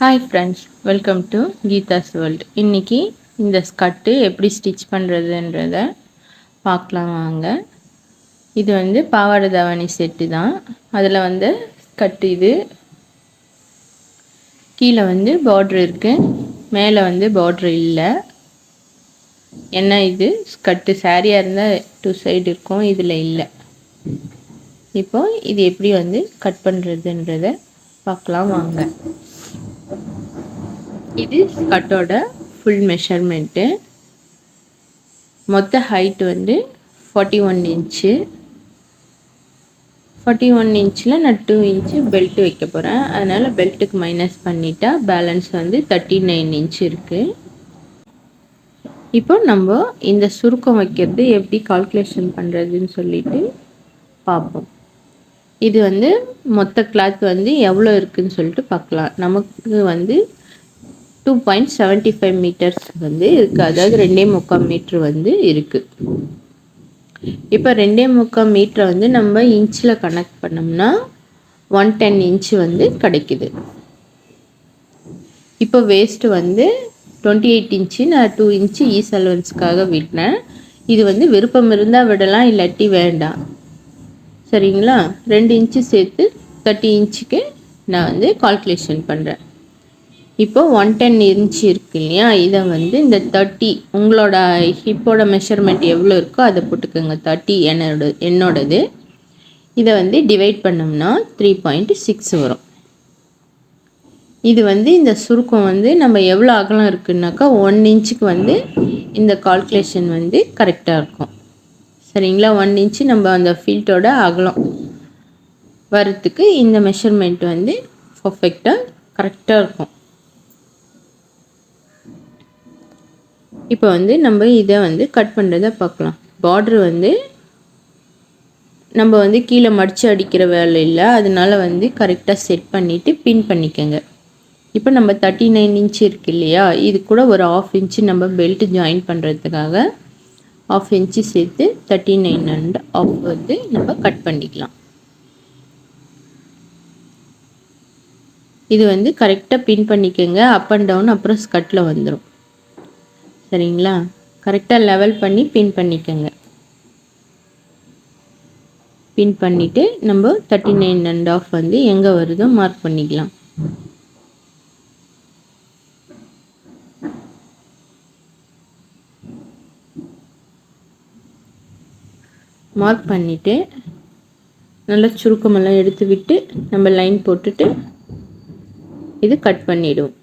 Hi friends, welcome to Geetha's world. இன்றைக்கி இந்த skirt எப்படி ஸ்டிச் பண்ணுறதுன்றத பார்க்கலாம் வாங்க. இது வந்து பாவாடை தாவணி செட்டு தான். அதில் வந்து ஸ்கர்ட் இது கீழே வந்து பார்ட்ரு இருக்குது, மேலே வந்து பார்ட்ரு இல்லை. ஏன்னா இது ஸ்கர்ட்டு சாரியாக இருந்தால் 2 சைடு இருக்கும், இதில் இல்லை. இப்போ இது எப்படி வந்து கட் பண்ணுறதுன்றத பார்க்கலாம் வாங்க. இது ஸ்கர்ட்டோட ஃபுல் மெஷர்மெண்ட்டு. மொத்த ஹைட் வந்து 41 இன்ச்சு. 41 இன்ச்சில் நான் 2 இன்ச்சு பெல்ட் வைக்க போகிறேன். அதனால் பெல்ட்டுக்கு மைனஸ் பண்ணிட்டா பேலன்ஸ் வந்து 39 இன்ச்சு இருக்குது. இப்போ நம்ம இந்த சுருக்கம் வைக்கிறது எப்படி கால்குலேஷன் பண்ணுறதுன்னு சொல்லிட்டு பார்ப்போம். இது வந்து மொத்த கிளாத் வந்து எவ்வளோ இருக்குதுன்னு சொல்லிட்டு பார்க்கலாம். நமக்கு வந்து 2.75 மீட்டர்ஸ் வந்து இருக்குது, அதாவது 2.25 மீட்ரு வந்து இருக்குது. இப்போ 2.25 மீட்டரை வந்து நம்ம இன்ச்சில் கனெக்ட் பண்ணோம்னா 110 இன்ச்சு வந்து கிடைக்குது. இப்போ வேஸ்ட்டு வந்து 28 இன்ச்சு, நான் 2 இன்ச்சு ஈஸ் அலவன்ஸ்க்காக விட்டேன். இது வந்து விருப்பம் இருந்தால் விடலாம், இல்லாட்டி வேண்டாம். சரிங்களா? 2 இன்ச்சு சேர்த்து 30 இன்ச்சுக்கு நான் வந்து கால்குலேஷன் பண்ணுறேன். இப்போ 110 இன்ச்சு இருக்கு இல்லையா, இதை வந்து இந்த 30 உங்களோட ஹிப்போட மெஷர்மெண்ட் எவ்வளோ இருக்கோ அதை போட்டுக்கோங்க. 30 என்னோடது. இதை வந்து டிவைட் பண்ணோம்னா 3.6 வரும். இது வந்து இந்த சுருக்கம் வந்து நம்ம எவ்வளோ அகலம் இருக்குன்னாக்கா 1 இன்ச்சுக்கு வந்து இந்த கால்குலேஷன் வந்து கரெக்டாக இருக்கும். சரிங்களா? 1 இன்ச்சு நம்ம அந்த ஃபீல்டோட அகலம் வரத்துக்கு இந்த மெஷர்மெண்ட் வந்து பர்ஃபெக்டாக கரெக்டாக இருக்கும். இப்போ வந்து நம்ம இதை வந்து கட் பண்ணுறதை பார்க்கலாம். பார்ட்ரு வந்து நம்ம வந்து கீழே மடித்து அடிக்கிற வேலை இல்லை, அதனால வந்து கரெக்டாக செட் பண்ணிவிட்டு பின் பண்ணிக்கோங்க. இப்போ நம்ம 39 இன்ச்சு இருக்குது இல்லையா, இது கூட ஒரு 1/2 இன்ச்சு நம்ம பெல்ட் ஜாயின் பண்ணுறதுக்காக 1/2 இன்ச்சு சேர்த்து 39.5 வந்து நம்ம கட் பண்ணிக்கலாம். இது வந்து கரெக்டாக பின் பண்ணிக்கோங்க. அப் அண்ட் டவுன் அப்புறம் ஸ்கர்ட்டில் வந்துடும். சரிங்களா? கரெக்டாக லெவல் பண்ணி பின் பண்ணிக்கோங்க. பின் பண்ணிவிட்டு நம்ம 39.5 வந்து எங்கே வருதோ மார்க் பண்ணிக்கலாம். மார்க் பண்ணிவிட்டு நல்லா சுருக்கமெல்லாம் எடுத்து விட்டு நம்ம லைன் போட்டுட்டு இது கட் பண்ணிவிடுவோம்.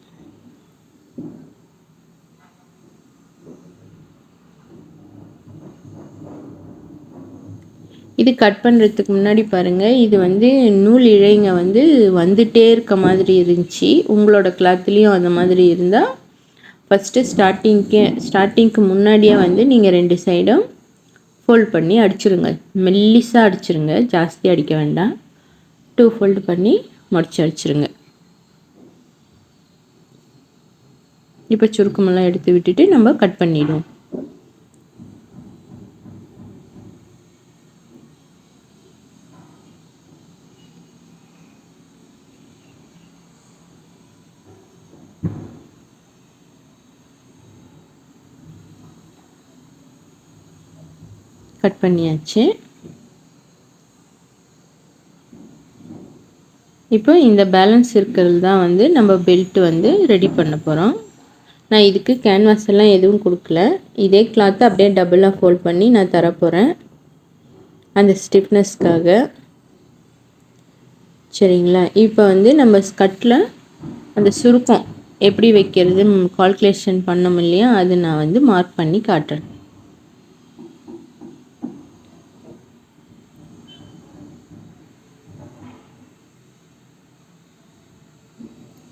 இது கட் பண்ணுறதுக்கு முன்னாடி பாருங்கள், இது வந்து நூல் இழைங்க வந்து வந்துட்டே இருக்க மாதிரி இருந்துச்சு. உங்களோட கிளாத்லேயும் அந்த மாதிரி இருந்தால் ஃபஸ்ட்டு ஸ்டார்டிங்க்கு முன்னாடியே வந்து நீங்கள் 2 சைடும் ஃபோல்ட் பண்ணி அடிச்சிருங்க. மெல்லிஸாக அடிச்சிருங்க, ஜாஸ்தி அடிக்க வேண்டாம். 2 ஃபோல்டு பண்ணி முடிச்சு அடிச்சிருங்க. இப்போ சுருக்கமெல்லாம் எடுத்து விட்டுட்டு நம்ம கட் பண்ணிவிடுவோம். கட் பண்ணியாச்சு. இப்போ இந்த பேலன்ஸ் இருக்கிறது தான் வந்து நம்ம பெல்ட் வந்து ரெடி பண்ண போகிறோம். நான் இதுக்கு கேன்வாஸ் எல்லாம் எதுவும் கொடுக்கல, இதே கிளாத்தை அப்படியே டபுளாக ஃபோல்ட் பண்ணி நான் தரப்போகிறேன் அந்த ஸ்டிஃப்னஸ்க்காக. சரிங்களா? இப்போ வந்து நம்ம ஸ்கர்ட்டில் அந்த சுருக்கம் எப்படி வைக்கிறது கால்குலேஷன் பண்ணோம் இல்லையா, அது நான் வந்து மார்க் பண்ணி காட்டுறேன்.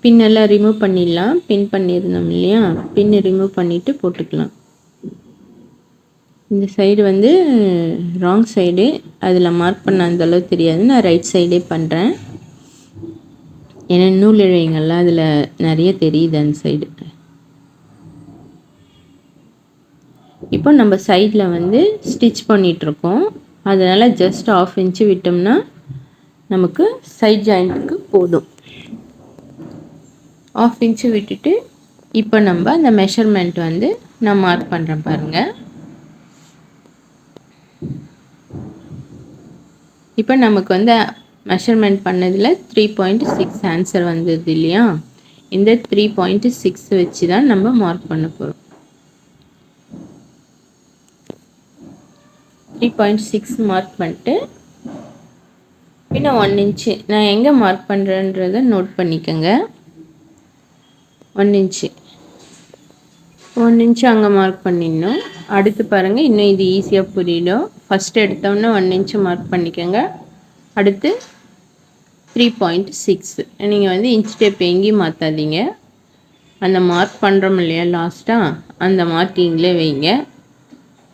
பின்னெல்லாம் ரிமூவ் பண்ணிடலாம். பின் பண்ணியிருந்தோம் இல்லையா, பின் ரிமூவ் பண்ணிவிட்டு போட்டுக்கலாம். இந்த சைடு வந்து ராங் சைடு, அதில் மார்க் பண்ண அந்தளவு தெரியாது, நான் ரைட் சைடே பண்ணுறேன். ஏன்னா நூல் இழைங்கள்லாம் அதில் நிறைய தெரியுது அந்த சைடு. இப்போ நம்ம சைடில் வந்து ஸ்டிச் பண்ணிகிட்ருக்கோம், அதனால் ஜஸ்ட் 1/2 இன்ச்சு விட்டோம்னா நமக்கு சைட் ஜாயிண்ட்டுக்கு போதும். 1/2 இன்ச்சு விட்டுட்டு இப்போ நம்ம அந்த மெஷர்மெண்ட் வந்து நான் மார்க் பண்ணுறேன் பாருங்கள். இப்போ நமக்கு வந்து மெஷர்மெண்ட் பண்ணதில் 3.6 ஆன்சர் வந்தது இல்லையா? இந்த 3.6 வச்சு தான் நம்ம மார்க் பண்ண போகிறோம். 3.6 மார்க் பண்ணிட்டு இன்னும் 1 இன்ச்சு நான் எங்கே மார்க் பண்ணுறேன்றதை நோட் பண்ணிக்கோங்க. 1 இன்ச்சு அங்கே மார்க் பண்ணிடணும். அடுத்து பாருங்கள், இன்னும் இது ஈஸியாக புரியும். ஃபஸ்ட்டு எடுத்தோன்னே 1 இன்ச்சு மார்க் பண்ணிக்கோங்க. அடுத்து 3.6 நீங்கள் வந்து இன்ச் டேப் எங்கேயும் மாற்றாதீங்க. அந்த மார்க் பண்ணுறோம் இல்லையா லாஸ்ட்டாக, அந்த மார்க்கிங்லே வைங்க.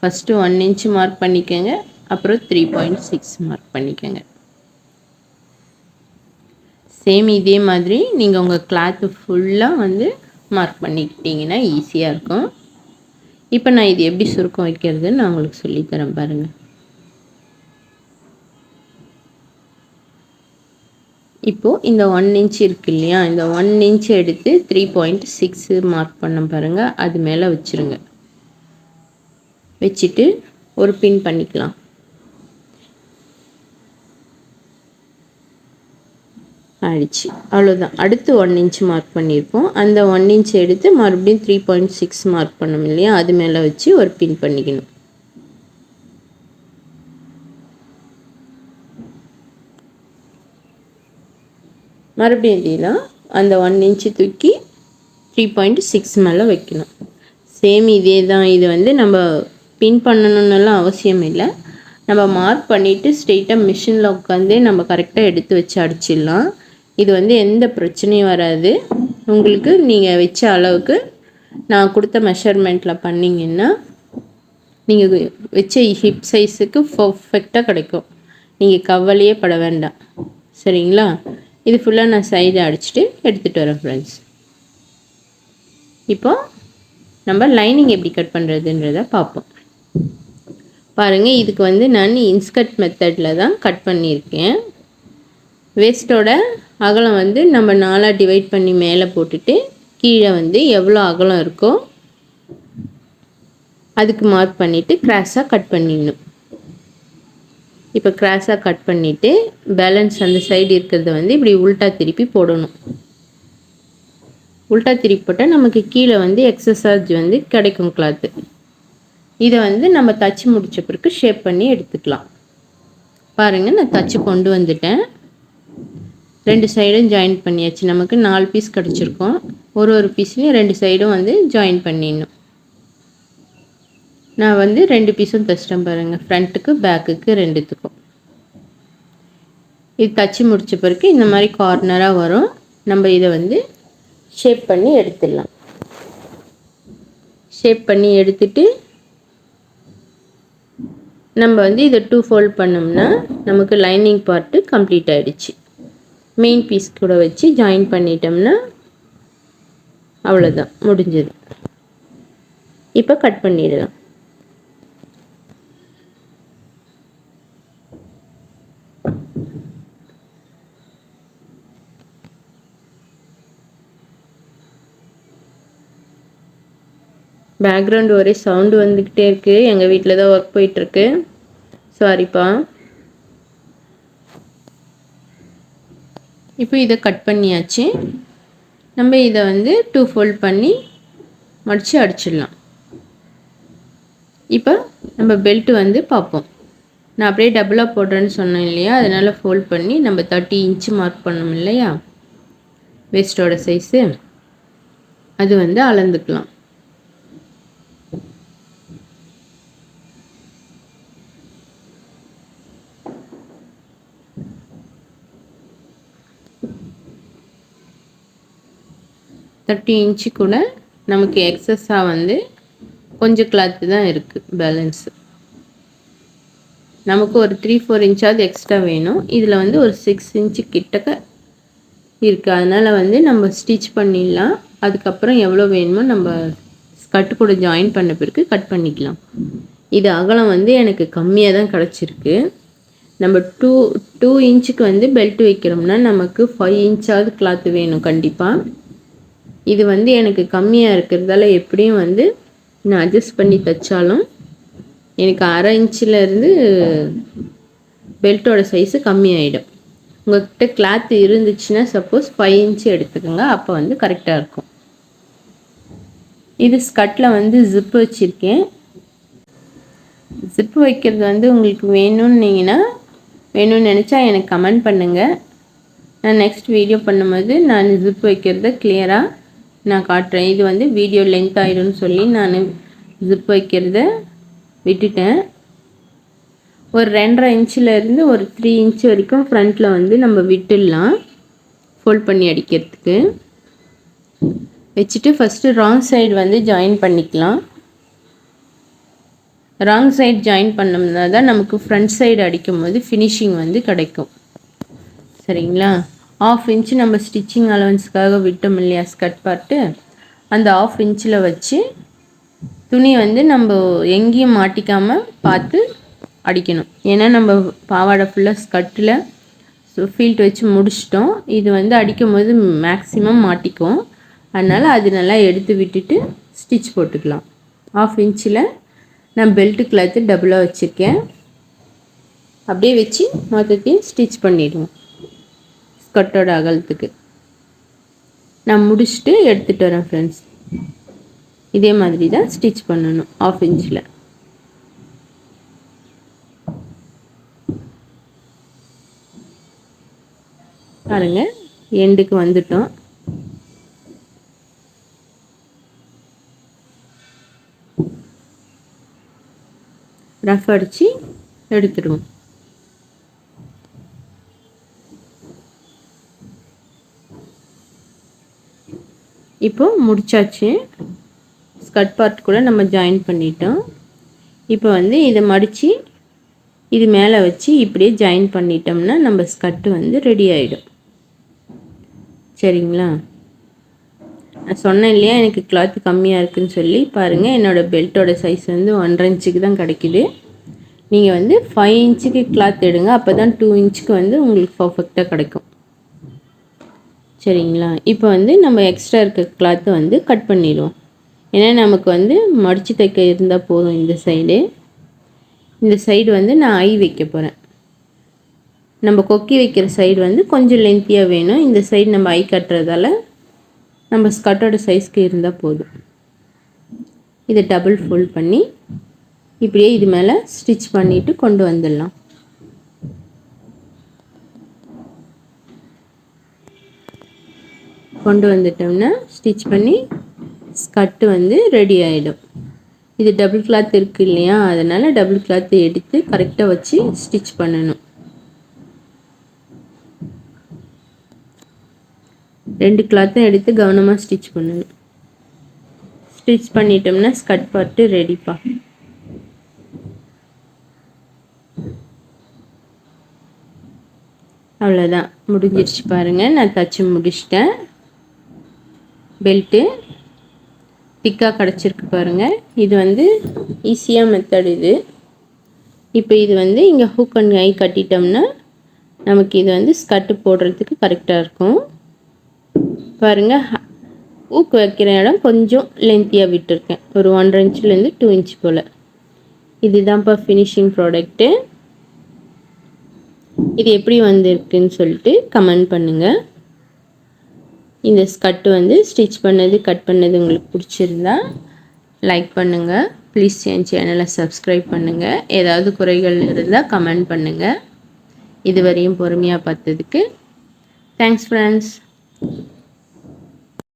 ஃபஸ்ட்டு 1 இன்ச்சு மார்க் பண்ணிக்கோங்க, அப்புறம் 3.6 மார்க் பண்ணிக்கோங்க. சேம் இதே மாதிரி நீங்கள் உங்கள் கிளாத்து ஃபுல்லாக வந்து மார்க் பண்ணிக்கிட்டிங்கன்னா ஈஸியாக இருக்கும். இப்போ நான் இது எப்படி சுருக்கம் வைக்கிறதுன்னு நான் உங்களுக்கு சொல்லித்தரேன் பாருங்கள். இப்போது இந்த 1 இன்ச் இருக்கு இல்லையா, இந்த 1 இன்ச் எடுத்து 3.6 மார்க் பண்ண பாருங்கள். அது மேலே வச்சுருங்க. வச்சுட்டு ஒரு பின் பண்ணிக்கலாம். ஆயிடுச்சு, அவ்வளோதான். அடுத்து 1 இன்ச் மார்க் பண்ணியிருப்போம். அந்த 1 இன்ச் எடுத்து மறுபடியும் 3.6 மார்க் பண்ணோம் இல்லையா, அது மேலே வச்சு ஒரு பின் பண்ணிக்கணும். மறுபடியும் இதெல்லாம் அந்த 1 இன்ச்சு தூக்கி 3.6 மேலே வைக்கணும். சேம் இதே தான். இது வந்து நம்ம பின் பண்ணணுன்னெல்லாம் அவசியம் இல்லை. நம்ம மார்க் பண்ணிவிட்டு ஸ்ட்ரெயிட்டாக மிஷினில் உட்காந்தே நம்ம கரெக்டாக எடுத்து வச்சு அடிச்சிடலாம். இது வந்து எந்த பிரச்சனையும் வராது. உங்களுக்கு நீங்கள் வச்ச அளவுக்கு நான் கொடுத்த மெஷர்மெண்ட்டில் பண்ணிங்கன்னா நீங்கள் வச்ச ஹிப் சைஸுக்கு பர்ஃபெக்டாக கிடைக்கும். நீங்கள் கவலையே பட வேண்டாம். சரிங்களா? இது ஃபுல்லாக நான் சைடு அடிச்சுட்டு எடுத்துகிட்டு வரேன் ஃப்ரெண்ட்ஸ். இப்போ நம்ம லைனிங் எப்படி கட் பண்ணுறதுன்றதை பார்ப்போம். பாருங்கள், இதுக்கு வந்து நான் இன்ஸ்கட் மெத்தடில் தான் கட் பண்ணியிருக்கேன். வேஸ்ட்டோட அகலம் வந்து நம்ம 4ஆக டிவைட் பண்ணி மேலே போட்டுட்டு கீழே வந்து எவ்வளோ அகலம் இருக்கோ அதுக்கு மார்க் பண்ணிவிட்டு கிராஸாக கட் பண்ணிடணும். இப்போ கிராஸாக கட் பண்ணிவிட்டு பேலன்ஸ் அந்த சைடு இருக்கிறத வந்து இப்படி உல்ட்டா திருப்பி போடணும். உல்ட்டா திருப்பி போட்டால் நமக்கு கீழே வந்து எக்ஸசைஸ் வந்து கிடைக்கும் கிளாத்து. இதை வந்து நம்ம தச்சு முடித்த பிறகு ஷேப் பண்ணி எடுத்துக்கலாம். பாருங்கள், நான் தச்சு கொண்டு வந்துட்டேன். 2 சைடும் ஜாயின் பண்ணியாச்சு. நமக்கு 4 பீஸ் கிடச்சிருக்கோம். ஒரு பீஸ்லையும் 2 சைடும் வந்து ஜாயின் பண்ணிடணும். நான் வந்து 2 பீஸும் தைச்சிட்டேன் பாருங்கள், ஃப்ரண்ட்டுக்கு பேக்குக்கு 2த்துக்கும். இது தச்சு முடித்த பிறகு இந்த மாதிரி கார்னராக வரும். நம்ம இதை வந்து ஷேப் பண்ணி எடுத்துடலாம். ஷேப் பண்ணி எடுத்துட்டு நம்ம வந்து இதை 2 ஃபோல்ட் பண்ணோம்னா நமக்கு லைனிங் பார்ட்டு கம்ப்ளீட் ஆகிடுச்சு. மெயின் பீஸ் கூட வச்சு ஜாயின் பண்ணிட்டோம்னா அவ்வளோதான், முடிஞ்சது. இப்போ கட் பண்ணிடலாம். பேக்ரவுண்ட் ஒரே சவுண்டு வந்துக்கிட்டே இருக்குது. எங்கள் வீட்டில் தான் ஒர்க் போயிட்டுருக்கு. சாரிப்பா. இப்போ இதை கட் பண்ணியாச்சு. நம்ம இதை வந்து 2 ஃபோல்ட் பண்ணி மடித்து அடிச்சிடலாம். இப்போ நம்ம பெல்ட்டு வந்து பார்ப்போம். நான் அப்படியே டபுளாக போடுறேன்னு சொன்னேன் இல்லையா, அதனால் ஃபோல்ட் பண்ணி நம்ம 30 இன்ச்சு மார்க் பண்ணோம் இல்லையா வேஸ்ட்டோட சைஸு, அது வந்து அளந்துக்கலாம். இன்ச்சு கூட நமக்கு எக்ஸஸாக வந்து கொஞ்சம் கிளாத்து தான் இருக்குது பேலன்ஸு. நமக்கு ஒரு 3-4 இன்ச்சாவது எக்ஸ்ட்ரா வேணும். இதில் வந்து ஒரு 6 இன்ச்சு கிட்டக்க இருக்குது. அதனால் வந்து நம்ம ஸ்டிச் பண்ணிடலாம். அதுக்கப்புறம் எவ்வளோ வேணுமோ நம்ம கட்டு கூட ஜாயின் பண்ண பிறகு கட் பண்ணிக்கலாம். இது அகலம் வந்து எனக்கு கம்மியாக தான் கிடச்சிருக்கு. நம்ம 2 இன்ச்சுக்கு வந்து பெல்ட் வைக்கிறோம்னா நமக்கு 5 இன்ச்சாவது கிளாத்து வேணும் கண்டிப்பாக. இது வந்து எனக்கு கம்மியாக இருக்கிறதால எப்படியும் வந்து நான் அட்ஜஸ்ட் பண்ணி தைச்சாலும் எனக்கு 1/2 இன்ச்சிலேருந்து பெல்ட்டோட சைஸு கம்மியாயிடும். உங்கள்கிட்ட கிளாத் இருந்துச்சுன்னா சப்போஸ் 5 இன்ச்சு எடுத்துக்கோங்க, அப்போ வந்து கரெக்டாக இருக்கும். இது ஸ்கர்ட்டில் வந்து ஜிப்பு வச்சுருக்கேன். ஜிப்பு வைக்கிறது வந்து உங்களுக்கு வேணும்னு நினச்சா எனக்கு கமெண்ட் பண்ணுங்கள். நான் நெக்ஸ்ட் வீடியோ பண்ணும்போது நான் ஜிப் வைக்கிறத கிளியராக நான் காட்டுறேன். இது வந்து வீடியோ லென்த் ஆகிடும்னு சொல்லி நான் ஜிப் வைக்கிறத விட்டுட்டேன். ஒரு 2.5 இன்ச்சிலேருந்து ஒரு 3 இன்ச் வரைக்கும் ஃப்ரண்ட்டில் வந்து நம்ம விட்டுடலாம் ஃபோல்ட் பண்ணி அடிக்கிறதுக்கு. வச்சுட்டு ஃபஸ்ட்டு ராங் சைடு வந்து ஜாயின் பண்ணிக்கலாம். ராங் சைடு ஜாயின் பண்ணோம்னா தான் நமக்கு ஃப்ரண்ட் சைடு அடிக்கும் போது ஃபினிஷிங் வந்து கிடைக்கும். சரிங்களா? 1/2 இன்ச்சு நம்ம ஸ்டிச்சிங் அலவன்ஸ்க்காக விட்டோம் இல்லையா ஸ்கர்ட் பார்ட்டு, அந்த 1/2 இன்ச்சில் வச்சு துணி வந்து நம்ம எங்கேயும் மாட்டிக்காமல் பார்த்து அடிக்கணும். ஏன்னா நம்ம பாவாடை ஃபுல்லாக ஸ்கர்ட்டில் ஃபீல்ட் வச்சு முடிச்சிட்டோம். இது வந்து அடிக்கும் போது மேக்ஸிமம் மாட்டிக்கும். அதனால் அது நல்லா எடுத்து விட்டுட்டு ஸ்டிச் போட்டுக்கலாம். 1/2 இன்ச்சில் நான் பெல்ட்டு கிளாத்து டபுளாக வச்சுருக்கேன். அப்படியே வச்சு மொத்தத்தையும் ஸ்டிச் பண்ணிடுவோம். ஸ்கர்ட்டோட அகலத்துக்கு நான் முடிச்சுட்டு எடுத்துகிட்டு வரேன் ஃப்ரெண்ட்ஸ். இதே மாதிரி தான் ஸ்டிச் பண்ணணும் 1/2 இன்ச்சில். பாருங்கள், எண்டுக்கு வந்துட்டோம். ரஃப் அடித்து எடுத்துடுவோம். இப்போ முடிச்சாச்சு. ஸ்கர்ட் பார்ட் கூட நம்ம ஜாயின் பண்ணிட்டோம். இப்போ வந்து இதை மடித்து இது மேலே வச்சு இப்படியே ஜாயின் பண்ணிட்டோம்னா நம்ம ஸ்கர்ட்டு வந்து ரெடி ஆகிடும். சரிங்களா? நான் சொன்னேன் இல்லையா எனக்கு கிளாத் கம்மியாக இருக்குதுன்னு சொல்லி. பாருங்கள், என்னோடய பெல்ட்டோட சைஸ் வந்து 1.5 இன்ச்சுக்கு தான் கிடைக்கிது. நீங்கள் வந்து 5 இன்ச்சுக்கு கிளாத் எடுங்க, அப்போ தான் 2 இன்ச்சுக்கு வந்து உங்களுக்கு பர்ஃபெக்டாக கிடைக்கும். சரிங்களா? இப்போ வந்து நம்ம எக்ஸ்ட்ரா இருக்க கிளாத்தை வந்து கட் பண்ணிடுவோம். ஏன்னா நமக்கு வந்து மடித்து தைக்க இருந்தால் போதும். இந்த சைடு வந்து நான் ஐ வைக்க போகிறேன். நம்ம கொக்கி வைக்கிற சைடு வந்து கொஞ்சம் லென்த்தியாக வேணும். இந்த சைடு நம்ம ஐ கட்டுறதால நம்ம ஸ்கர்ட்டோட சைஸ்க்கு இருந்தால் போதும். இதை டபுள் ஃபோல்ட் பண்ணி இப்படியே இது மேலே ஸ்டிச் பண்ணிவிட்டு கொண்டு வந்துடலாம். கொண்டு வந்துட்டோம்னா ஸ்டிச் பண்ணி ஸ்கர்ட்டு வந்து ரெடி ஆகிடும். இது டபுள் கிளாத் இருக்குது இல்லையா, அதனால் டபுள் கிளாத் எடுத்து கரெக்டாக வச்சு ஸ்டிச் பண்ணணும். 2 கிளாத்தும் எடுத்து கவனமாக ஸ்டிச் பண்ணணும். ஸ்டிச் பண்ணிட்டோம்னா ஸ்கர்ட் பார்ட்டு ரெடிப்பா. அவ்வளோதான், முடிஞ்சிருச்சு. பாருங்கள், நான் தச்சு முடிச்சிட்டேன். பெல்ட்டு திக்காக கிடச்சிருக்கு பாருங்கள். இது வந்து ஈஸியாக மெத்தட் இது. இப்போ இது வந்து இங்கே ஹூக் அண்ட் ஐ கட்டிட்டோம்னா நமக்கு இது வந்து ஸ்கர்ட்டு போடுறதுக்கு கரெக்டாக இருக்கும். பாருங்கள், ஹூக் வைக்கிற இடம் கொஞ்சம் லென்த்தியாக விட்டுருக்கேன். ஒரு 1.5 இன்ச்லேருந்து 2 இன்ச் போல். இதுதான்ப்பா ஃபினிஷிங் ப்ராடக்ட்டு. இது எப்படி வந்திருக்குன்னு சொல்லிட்டு கமெண்ட் பண்ணுங்கள். இந்த ஸ்கர்ட்டு வந்து ஸ்டிச் பண்ணது கட் பண்ணது உங்களுக்கு பிடிச்சிருந்தா லைக் பண்ணுங்கள். ப்ளீஸ் என் சேனலை சப்ஸ்கிரைப் பண்ணுங்கள். ஏதாவது குறைகள் இருந்தால் கமெண்ட் பண்ணுங்கள். இதுவரையும் பொறுமையாக பார்த்ததுக்கு தேங்க்ஸ் ஃப்ரெண்ட்ஸ்.